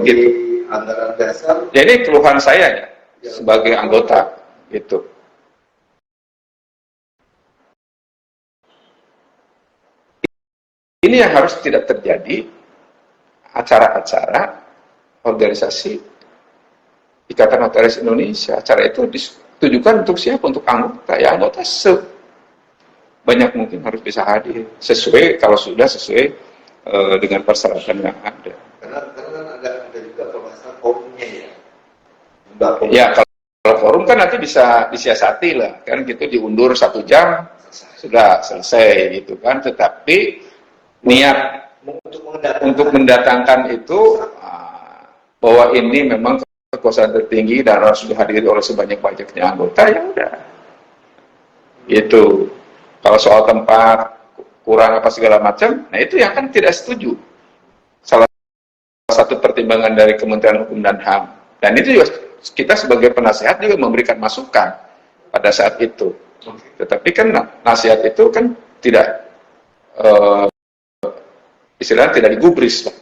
gitu. Anggaran dasar. Jadi keluhan saya ya, sebagai anggota gitu. Ini yang harus tidak terjadi. Acara-acara organisasi Ikatan Notaris Indonesia, acara itu ditujukan untuk siapa? Untuk anggota. Ya anggota sebanyak mungkin harus bisa hadir sesuai, kalau sudah sesuai dengan persyaratan yang ada. Karena kan ada juga permasalahan forumnya ya. Ya kalau forum kan nanti bisa disiasati lah, kan gitu, diundur 1 jam sudah selesai gitu kan. Tetapi niat untuk mendatangkan itu bahwa ini memang kekuasaan tertinggi dan harus dihadiri oleh sebanyak-banyaknya anggota, ya udah gitu. Kalau soal tempat kurang apa segala macam, nah itu yang kan tidak setuju. Salah satu pertimbangan dari Kementerian Hukum dan HAM, dan itu juga kita sebagai penasehat juga memberikan masukan pada saat itu. Tetapi kan nasihat itu kan tidak istilahnya tidak digubris lah.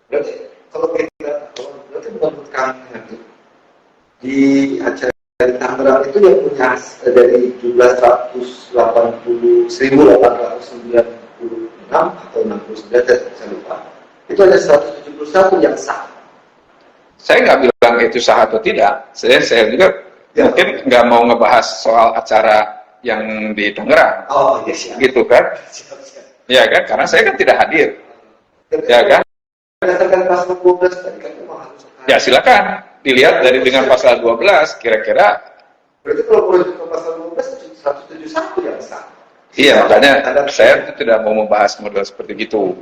Berarti kalau berarti menurut kami di acara di Tangerang itu yang punya dari jumlah 180.896 atau 69, saya lupa. Itu ada 171 yang sah. Saya nggak bilang itu sah atau tidak. Saya juga mungkin nggak mau ngebahas soal acara yang di Tangerang. Oh iya siap. Gitu kan? Ya kan? Karena saya kan tidak hadir. Ya kan? Berdasarkan pasal 12 tadi kan memang harus. Ya silakan dilihat dari dengan pasal 12 kira-kira. Berarti kalau merujuk ke pasal 12 171 yang sah. Iya, makanya saya tidak mau membahas model seperti gitu.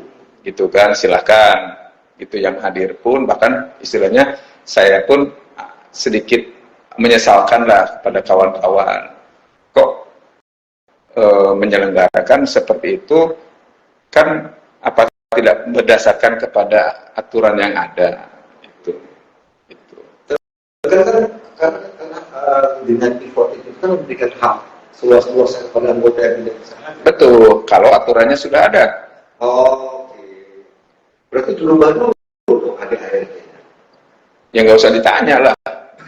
Gitu kan, silakan. Gitu yang hadir pun, bahkan istilahnya saya pun sedikit menyesalkan lah kepada kawan-kawan. Kok menyelenggarakan seperti itu kan apa tidak berdasarkan kepada aturan yang ada. Karena dengan pivot itu kan memberikan hak seluas-luasnya kepada anggota yang tidak bisa hadir. Betul, kalau aturannya sudah ada. Oh, oke. Berarti dulu baru ada ART-nya. Ya nggak usah ditanya lah,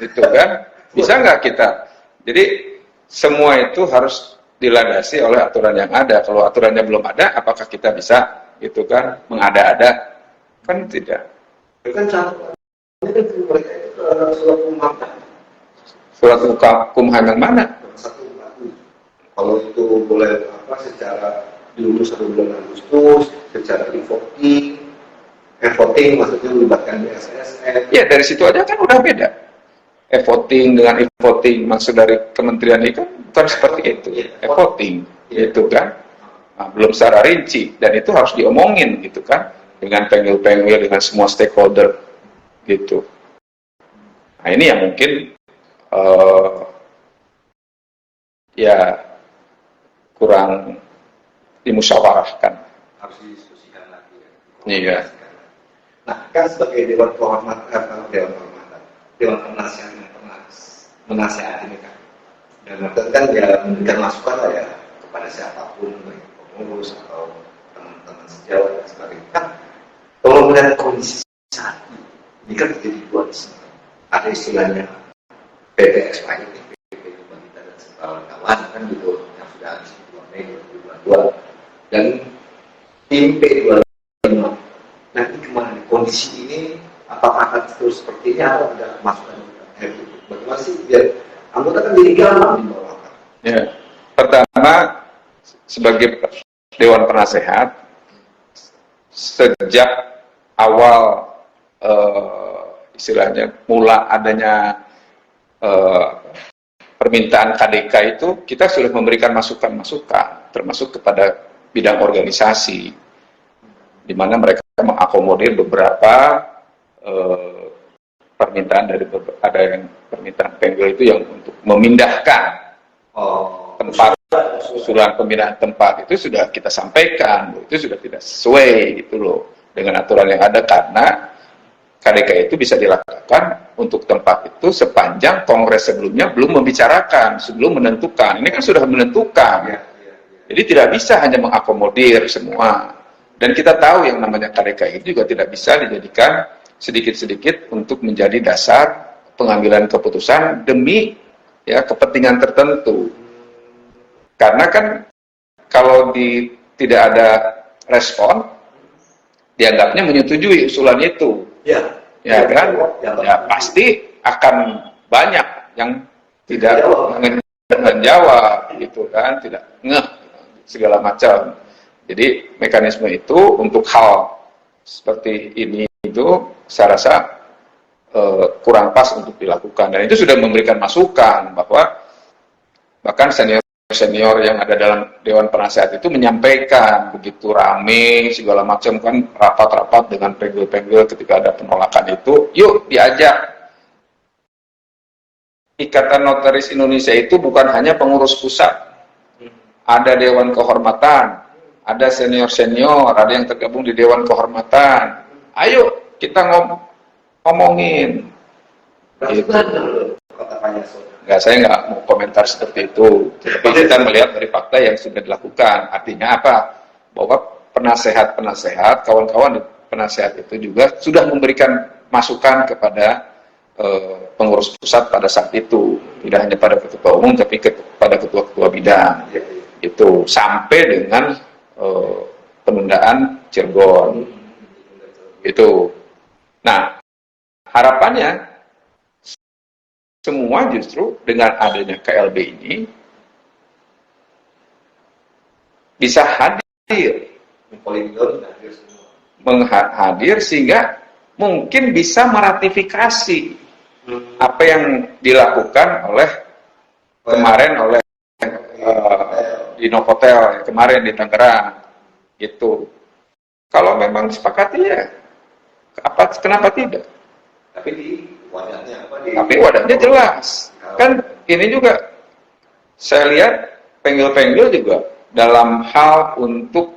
gitu kan? Bisa nggak kita? Jadi semua itu harus dilandasi oleh aturan yang ada. Kalau aturannya belum ada, apakah kita bisa, gitu kan, mengada-ada? Kan tidak. Kan contohnya mereka itu surat Kumham. Surat Kumham yang mana? 147. Kalau itu boleh secara diundur 1 bulan Agustus, secara voting maksudnya melibatkan BSSN. Ya dari situ aja kan udah beda. E-voting dengan e-voting maksud dari kementerian itu kan bukan seperti itu. E-voting itu kan belum secara rinci, dan itu harus diomongin gitu kan dengan penggil-penggil, dengan semua stakeholder gitu. Nah ini yang mungkin ya kurang dimusyawarahkan. Harus didiskusikan lagi ya. Iya. Nah, kan sebagai Dewan Penasihat yang pernah menasihati ini kan, dan kan ya memberikan masukan lah ya kepada siapapun, baik pengurus atau teman-teman sejawat dan sebagainya. Kan kalau melihat kondisi saat ini kan terjadi dua di sini. Ada istilahnya PPSP, PP Bangkita dan kawan-kawan kan gitu yang sudah habis di 2 Mei 2022 dan tim P25. Nah ini kemana kondisi ini, apakah akan terus seperti ini atau ada masukan bagaimana sih biar anggota kan jadi gampang di bawah? Ya, pertama sebagai Dewan Penasehat sejak awal istilahnya mula adanya permintaan KDK itu kita sudah memberikan masukan-masukan termasuk kepada bidang organisasi di mana mereka mengakomodir beberapa permintaan dari ada yang permintaan penggel itu yang untuk memindahkan tempat, usulan pemindahan tempat itu sudah kita sampaikan, itu sudah tidak sesuai gitu loh dengan aturan yang ada, karena KDK itu bisa dilakukan untuk tempat itu sepanjang kongres sebelumnya belum membicarakan, sebelum menentukan. Ini kan sudah menentukan, jadi tidak bisa hanya mengakomodir semua. Dan kita tahu yang namanya KDK itu juga tidak bisa dijadikan sedikit-sedikit untuk menjadi dasar pengambilan keputusan demi ya kepentingan tertentu. Karena kan kalau tidak ada respon, dianggapnya menyetujui usulan itu. Ya kan? Ya pasti akan banyak yang tidak menjawab gitu kan, tidak ngeh segala macam. Jadi mekanisme itu untuk hal seperti ini itu saya rasa kurang pas untuk dilakukan, dan itu sudah memberikan masukan bahwa bahkan senior yang ada dalam Dewan Penasehat itu menyampaikan begitu rame segala macam kan, rapat-rapat dengan penggel-penggel ketika ada penolakan itu, yuk diajak. Ikatan Notaris Indonesia itu bukan hanya pengurus pusat, ada Dewan Kehormatan, ada senior-senior, ada yang tergabung di Dewan Kehormatan. Ayo kita ngomongin. Enggak, saya nggak mau komentar seperti itu. Tapi kita melihat dari fakta yang sudah dilakukan. Artinya apa? Bahwa penasehat-penasehat, kawan-kawan penasehat itu juga sudah memberikan masukan kepada pengurus pusat pada saat itu. Tidak hanya pada ketua umum, tapi kepada ketua-ketua bidang. Itu sampai dengan penundaan Cirebon. Itu. Nah, harapannya semua justru dengan adanya KLB ini bisa hadir, menghadir sehingga mungkin bisa meratifikasi apa yang dilakukan oleh kemarin oleh di Novotel kemarin di Tangerang itu. Kalau memang disepakati ya kenapa tidak? Tapi wadahnya jelas. Kan ini juga saya lihat penggel-penggel juga dalam hal untuk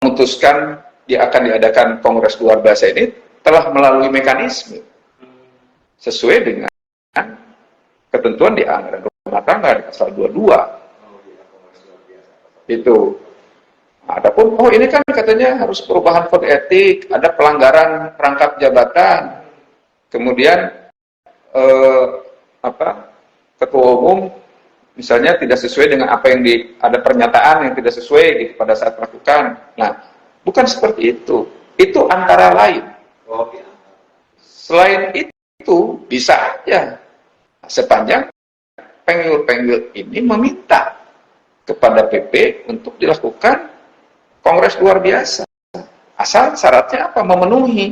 memutuskan akan diadakan kongres luar biasa ini telah melalui mekanisme sesuai dengan ketentuan di anggaran rumah tangga di pasal 22. Itu. Adapun ini kan katanya harus perubahan kode etik, ada pelanggaran rangkap jabatan. Kemudian ketua umum misalnya tidak sesuai dengan apa yang ada pernyataan yang tidak sesuai gitu pada saat melakukan. Nah, bukan seperti itu. Itu antara lain. Selain itu bisa aja sepanjang penggel-penggel ini meminta kepada PP untuk dilakukan kongres luar biasa. Asal syaratnya apa? Memenuhi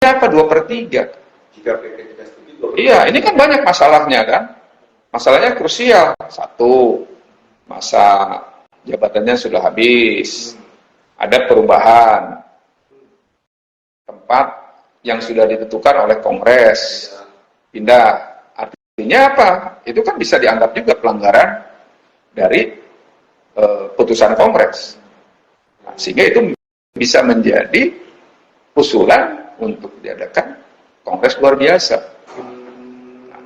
apa? 2/3. Jika PP tidak setuju. Iya, ini kan banyak masalahnya kan. Masalahnya krusial. Satu, masa jabatannya sudah habis. Ada perubahan tempat yang sudah ditentukan oleh Kongres. Pindah. Artinya apa? Itu kan bisa dianggap juga pelanggaran dari putusan Kongres. Nah, sehingga itu bisa menjadi usulan untuk diadakan Kongres luar biasa. Nah,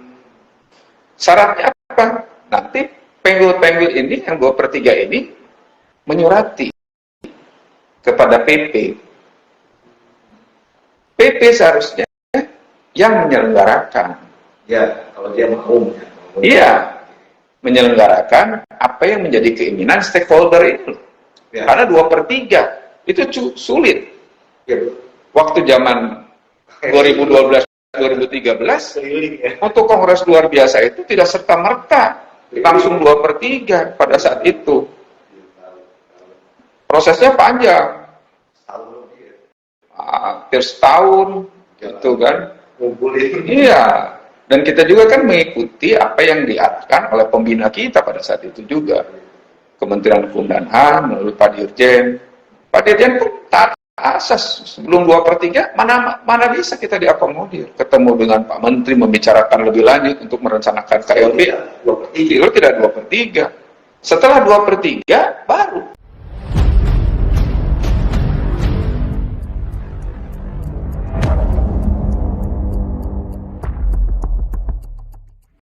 syaratnya apa? Nanti penggel-penggel ini yang 2/3 ini menyurati kepada PP. PP seharusnya yang menyelenggarakan. Ya, kalau dia mau. Iya, menyelenggarakan apa yang menjadi keinginan stakeholder itu. Ya. Karena 2/3 itu sulit. Ya. Waktu zaman 2012-2013 untuk kongres luar biasa itu tidak serta-merta langsung 2/3 pada saat itu. Prosesnya panjang. Hampir setahun gitu kan. Iya. Dan kita juga kan mengikuti apa yang diarahkan oleh pembina kita pada saat itu juga. Kementerian Hukum dan HAM melalui Pak Dirjen. Pak Dirjen pun taat asas sebelum 2/3 mana bisa kita diakomodir. Ketemu dengan Pak Menteri membicarakan lebih lanjut untuk merencanakan KLB. Tidak 2/3. Setelah 2/3 baru